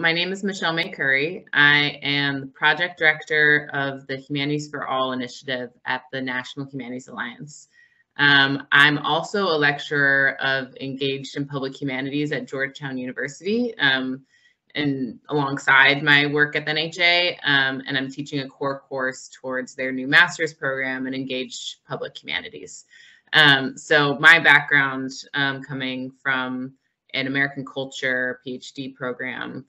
my name is Michelle May Curry. I am the project director of the Humanities for All initiative at the National Humanities Alliance. I'm also a lecturer of engaged in public humanities at Georgetown University, and alongside my work at the NHA, and I'm teaching a core course towards their new master's program in engaged public humanities. So my background, coming from an American culture PhD program,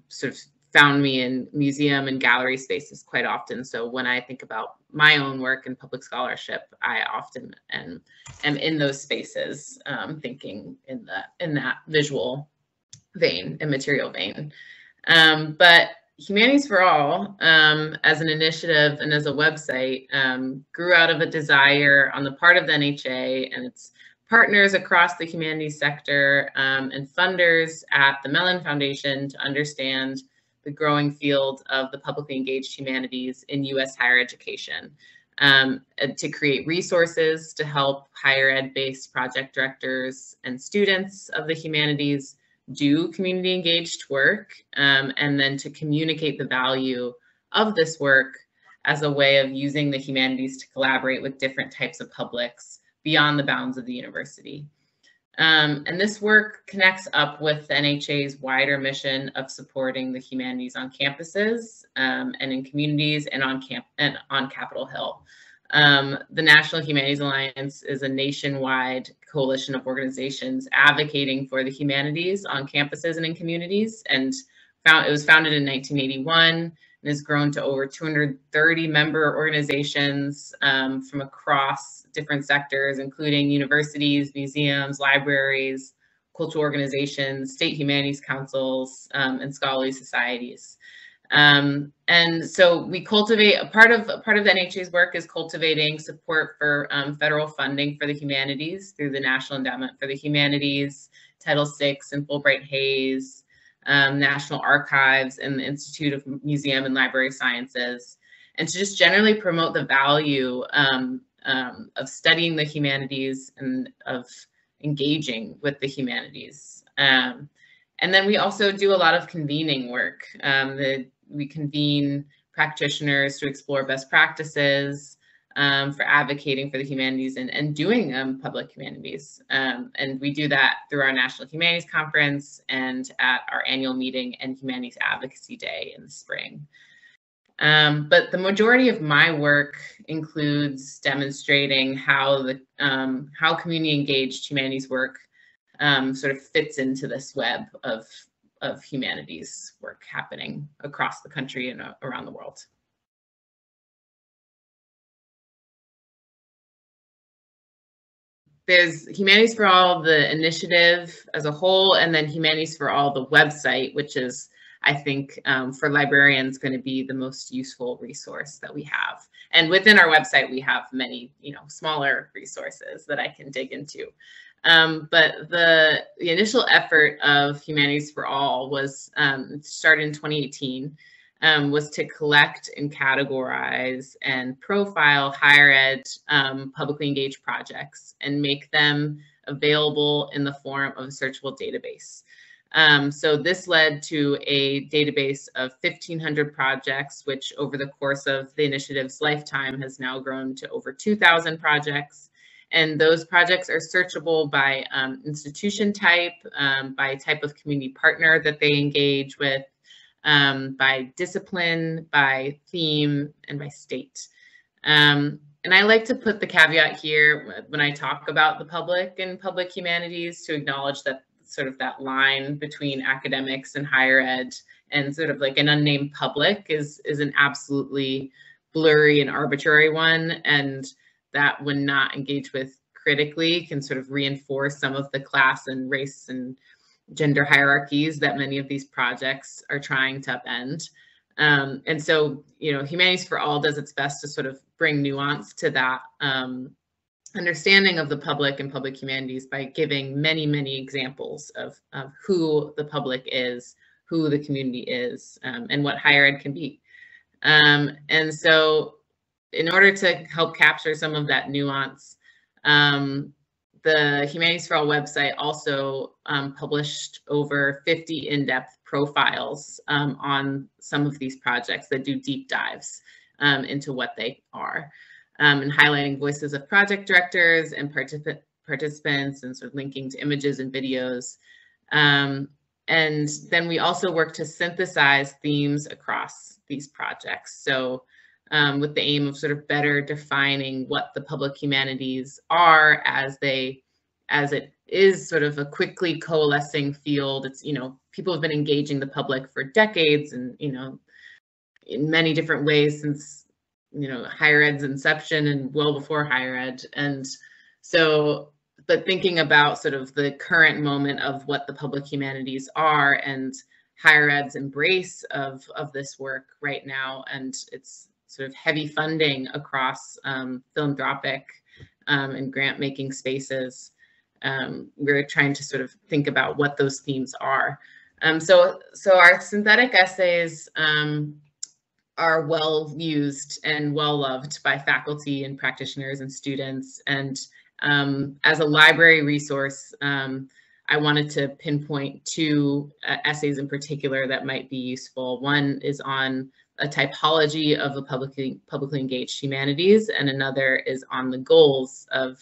sort of found me in museum and gallery spaces quite often. So when I think about my own work in public scholarship, I often am in those spaces, thinking in that visual vein and material vein. But Humanities for All, as an initiative and as a website, grew out of a desire on the part of the NHA and its partners across the humanities sector, and funders at the Mellon Foundation to understand the growing field of the publicly engaged humanities in U.S. higher education, to create resources to help higher ed-based project directors and students of the humanities do community engaged work, and then to communicate the value of this work as a way of using the humanities to collaborate with different types of publics beyond the bounds of the university. And this work connects up with the NHA's wider mission of supporting the humanities on campuses, and in communities and on Capitol Hill. The National Humanities Alliance is a nationwide coalition of organizations advocating for the humanities on campuses and in communities, and it was founded in 1981 and has grown to over 230 member organizations from across different sectors, including universities, museums, libraries, cultural organizations, state humanities councils, and scholarly societies. And so we cultivate, a part of the NHA's work is cultivating support for federal funding for the humanities through the National Endowment for the Humanities, Title VI and Fulbright-Hays, National Archives, and the Institute of Museum and Library Sciences, and to just generally promote the value of studying the humanities and of engaging with the humanities. And then we also do a lot of convening work. We convene practitioners to explore best practices for advocating for the humanities and doing public humanities. And we do that through our National Humanities Conference and at our annual meeting and Humanities Advocacy Day in the spring. But the majority of my work includes demonstrating how community engaged humanities work sort of fits into this web of humanities work happening across the country and around the world. There's Humanities for All, the initiative as a whole, and then Humanities for All, the website, which is, I think, for librarians, going to be the most useful resource that we have. And within our website, we have many, smaller resources that I can dig into. But the initial effort of Humanities for All was started in 2018, was to collect and categorize and profile higher ed publicly engaged projects and make them available in the form of a searchable database. So this led to a database of 1,500 projects, which over the course of the initiative's lifetime has now grown to over 2,000 projects. And those projects are searchable by institution type, by type of community partner that they engage with, by discipline, by theme, and by state. And I like to put the caveat here when I talk about the public and public humanities to acknowledge that sort of that line between academics and higher ed and sort of like an unnamed public is an absolutely blurry and arbitrary one, and that when not engaged with critically can sort of reinforce some of the class and race and gender hierarchies that many of these projects are trying to upend. And so, Humanities for All does its best to sort of bring nuance to that understanding of the public and public humanities by giving many, many examples of who the public is, who the community is, and what higher ed can be. And so in order to help capture some of that nuance, the Humanities for All website also published over 50 in-depth profiles on some of these projects that do deep dives into what they are, and highlighting voices of project directors and participants, and sort of linking to images and videos. And then we also work to synthesize themes across these projects. So with the aim of sort of better defining what the public humanities are as it is sort of a quickly coalescing field. It's, people have been engaging the public for decades and, in many different ways since, higher ed's inception and well before higher ed. And so, but thinking about sort of the current moment of what the public humanities are and higher ed's embrace of this work right now, and it's sort of heavy funding across philanthropic and grant-making spaces. We're trying to sort of think about what those themes are. So our synthetic essays are well used and well loved by faculty and practitioners and students. And as a library resource, I wanted to pinpoint two essays in particular that might be useful. One is on a typology of the publicly engaged humanities, and another is on the goals of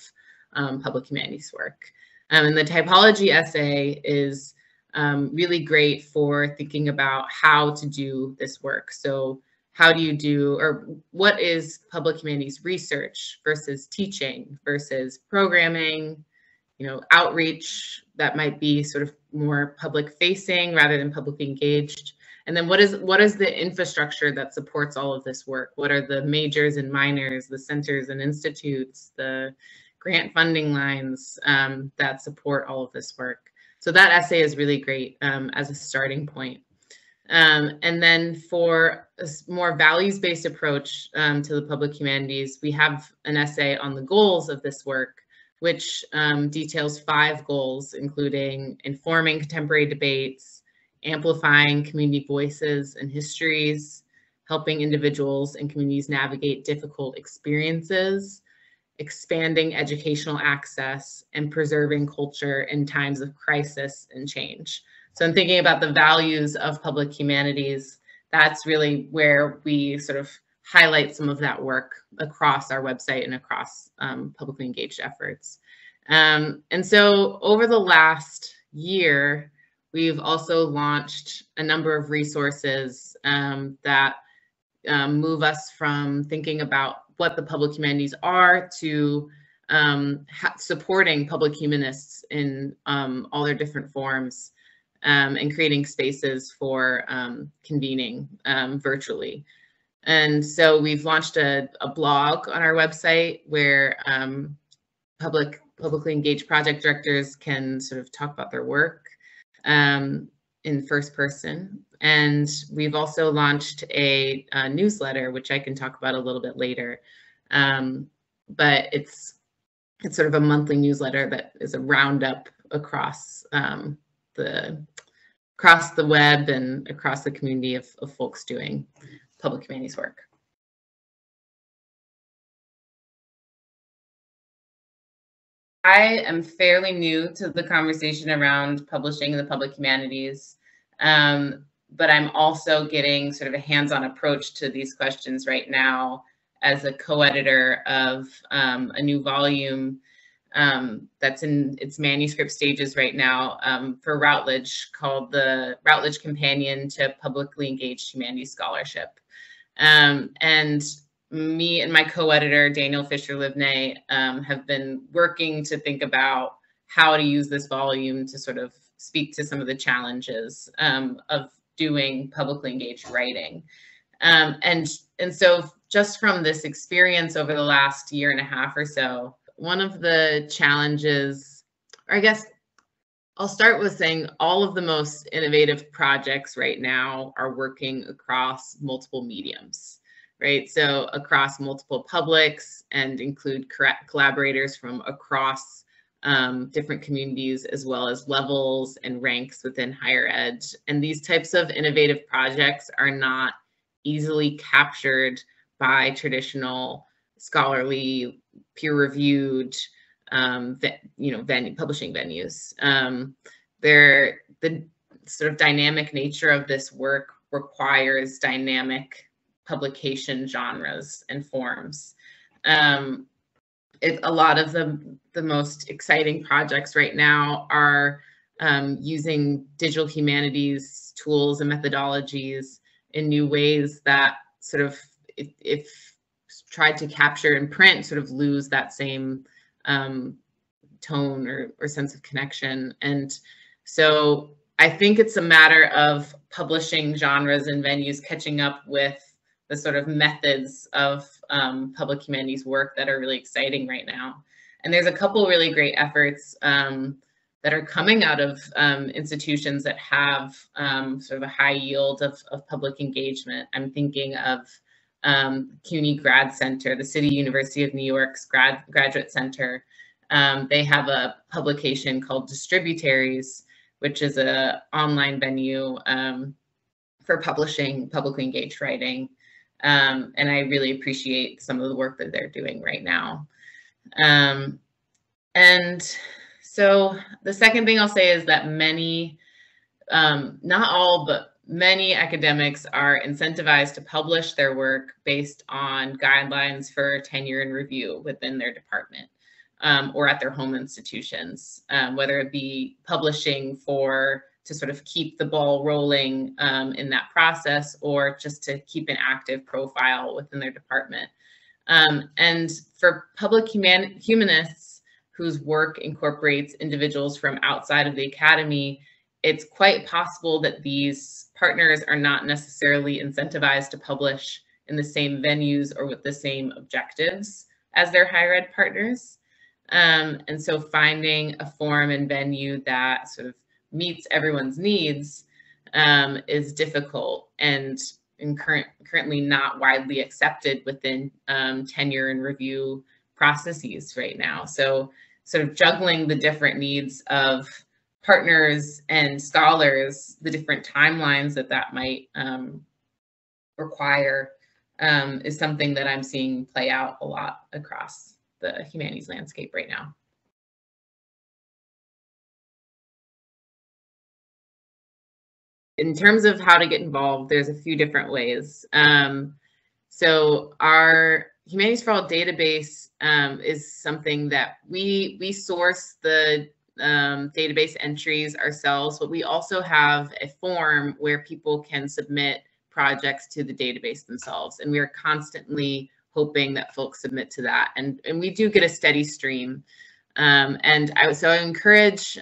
public humanities work. And the typology essay is really great for thinking about how to do this work. So how do you do, or what is public humanities research versus teaching versus programming, outreach that might be sort of more public facing rather than publicly engaged. And then what is the infrastructure that supports all of this work? What are the majors and minors, the centers and institutes, the grant funding lines that support all of this work? So that essay is really great as a starting point. And then for a more values-based approach to the public humanities, we have an essay on the goals of this work, which details 5 goals, including informing contemporary debates, amplifying community voices and histories, helping individuals and communities navigate difficult experiences, expanding educational access, and preserving culture in times of crisis and change. So in thinking about the values of public humanities, that's really where we sort of highlight some of that work across our website and across publicly engaged efforts. And so over the last year, we've also launched a number of resources that move us from thinking about what the public humanities are to supporting public humanists in all their different forms and creating spaces for convening virtually. And so we've launched a blog on our website where publicly engaged project directors can sort of talk about their work in first person. And we've also launched a newsletter, which I can talk about a little bit later. But it's sort of a monthly newsletter that is a roundup across the web and across the community of folks doing public humanities work. I am fairly new to the conversation around publishing in the public humanities, but I'm also getting sort of a hands-on approach to these questions right now as a co-editor of a new volume that's in its manuscript stages right now for Routledge, called the Routledge Companion to Publicly Engaged Humanities Scholarship. And me and my co-editor, Daniel Fisher-Livnay, have been working to think about how to use this volume to sort of speak to some of the challenges of doing publicly engaged writing. And so just from this experience over the last year and a half or so, one of the challenges, or I guess I'll start with saying all of the most innovative projects right now are working across multiple mediums, right? So across multiple publics, and include collaborators from across different communities, as well as levels and ranks within higher ed. And these types of innovative projects are not easily captured by traditional scholarly, peer-reviewed publishing venues. The sort of dynamic nature of this work requires dynamic publication genres and forms. A lot of the most exciting projects right now are using digital humanities tools and methodologies in new ways that sort of, if tried to capture in print, sort of lose that same tone or sense of connection. And so I think it's a matter of publishing genres and venues catching up with the sort of methods of public humanities work that are really exciting right now. And there's a couple really great efforts that are coming out of institutions that have sort of a high yield of public engagement. I'm thinking of CUNY Grad Center, the City University of New York's Graduate Center. They have a publication called Distributaries, which is an online venue for publishing publicly engaged writing. And I really appreciate some of the work that they're doing right now. And so the second thing I'll say is that many, not all, but many academics are incentivized to publish their work based on guidelines for tenure and review within their department or at their home institutions, whether it be publishing to sort of keep the ball rolling in that process, or just to keep an active profile within their department. And for public humanists whose work incorporates individuals from outside of the academy, it's quite possible that these partners are not necessarily incentivized to publish in the same venues or with the same objectives as their higher ed partners. And so finding a forum and venue that sort of meets everyone's needs is difficult and currently not widely accepted within tenure and review processes right now. So sort of juggling the different needs of partners and scholars, the different timelines that might require is something that I'm seeing play out a lot across the humanities landscape right now. In terms of how to get involved, there's a few different ways. So our Humanities for All database is something that we source the database entries ourselves, but we also have a form where people can submit projects to the database themselves. And we are constantly hoping that folks submit to that. And we do get a steady stream. So I encourage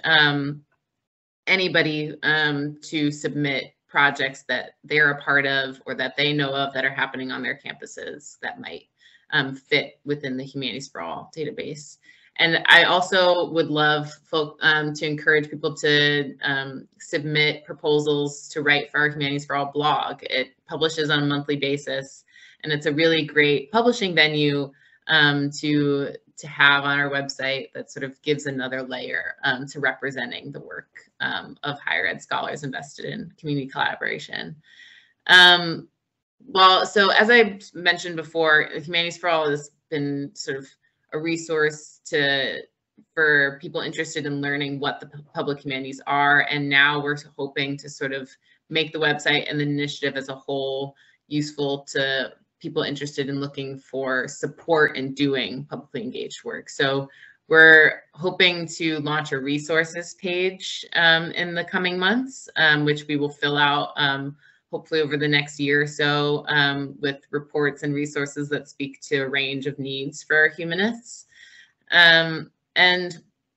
anybody to submit projects that they're a part of or that they know of that are happening on their campuses that might fit within the Humanities for All database. And I also would love to encourage people to submit proposals to write for our Humanities for All blog. It publishes on a monthly basis, and it's a really great publishing venue to have on our website that sort of gives another layer to representing the work of higher ed scholars invested in community collaboration. So as I mentioned before, Humanities for All has been sort of a resource for people interested in learning what the public humanities are. And now we're hoping to sort of make the website and the initiative as a whole useful to people interested in looking for support in doing publicly engaged work. So we're hoping to launch a resources page in the coming months, which we will fill out hopefully over the next year or so with reports and resources that speak to a range of needs for our humanists. And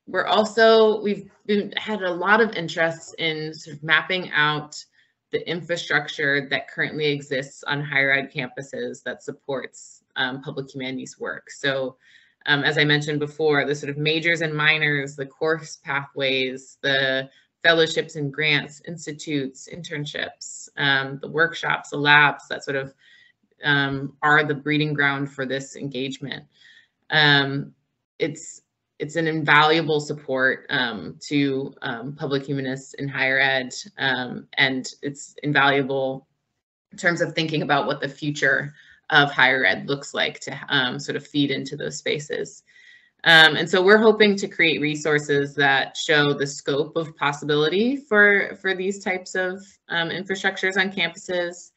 we've had a lot of interest in sort of mapping out the infrastructure that currently exists on higher ed campuses that supports public humanities work. So as I mentioned before, the sort of majors and minors, the course pathways, the fellowships and grants, institutes, internships, the workshops, the labs that sort of are the breeding ground for this engagement. It's an invaluable support to public humanists in higher ed, and it's invaluable in terms of thinking about what the future of higher ed looks like to sort of feed into those spaces. And so we're hoping to create resources that show the scope of possibility for these types of infrastructures on campuses.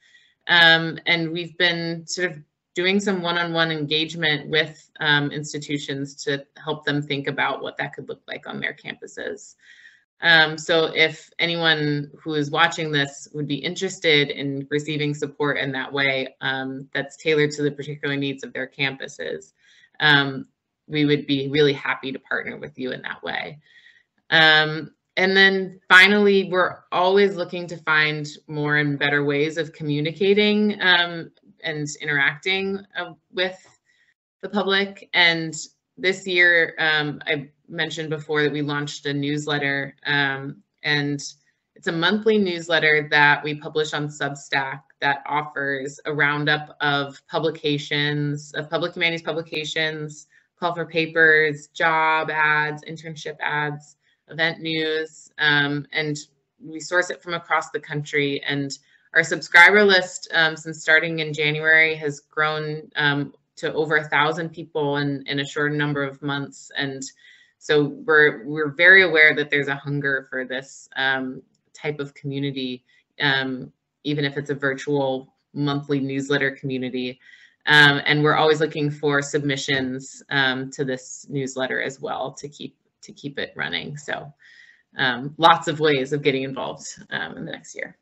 And we've been sort of doing some one-on-one engagement with institutions to help them think about what that could look like on their campuses. So if anyone who is watching this would be interested in receiving support in that way, that's tailored to the particular needs of their campuses, we would be really happy to partner with you in that way. And then finally, we're always looking to find more and better ways of communicating and interacting with the public. And this year, I mentioned before that we launched a newsletter, and it's a monthly newsletter that we publish on Substack that offers a roundup of publications, of public humanities publications, call for papers, job ads, internship ads, event news, and we source it from across the country. And our subscriber list, since starting in January, has grown to over 1,000 people in a short number of months. And so we're very aware that there's a hunger for this type of community, even if it's a virtual monthly newsletter community. And we're always looking for submissions to this newsletter as well to keep it running. So lots of ways of getting involved in the next year.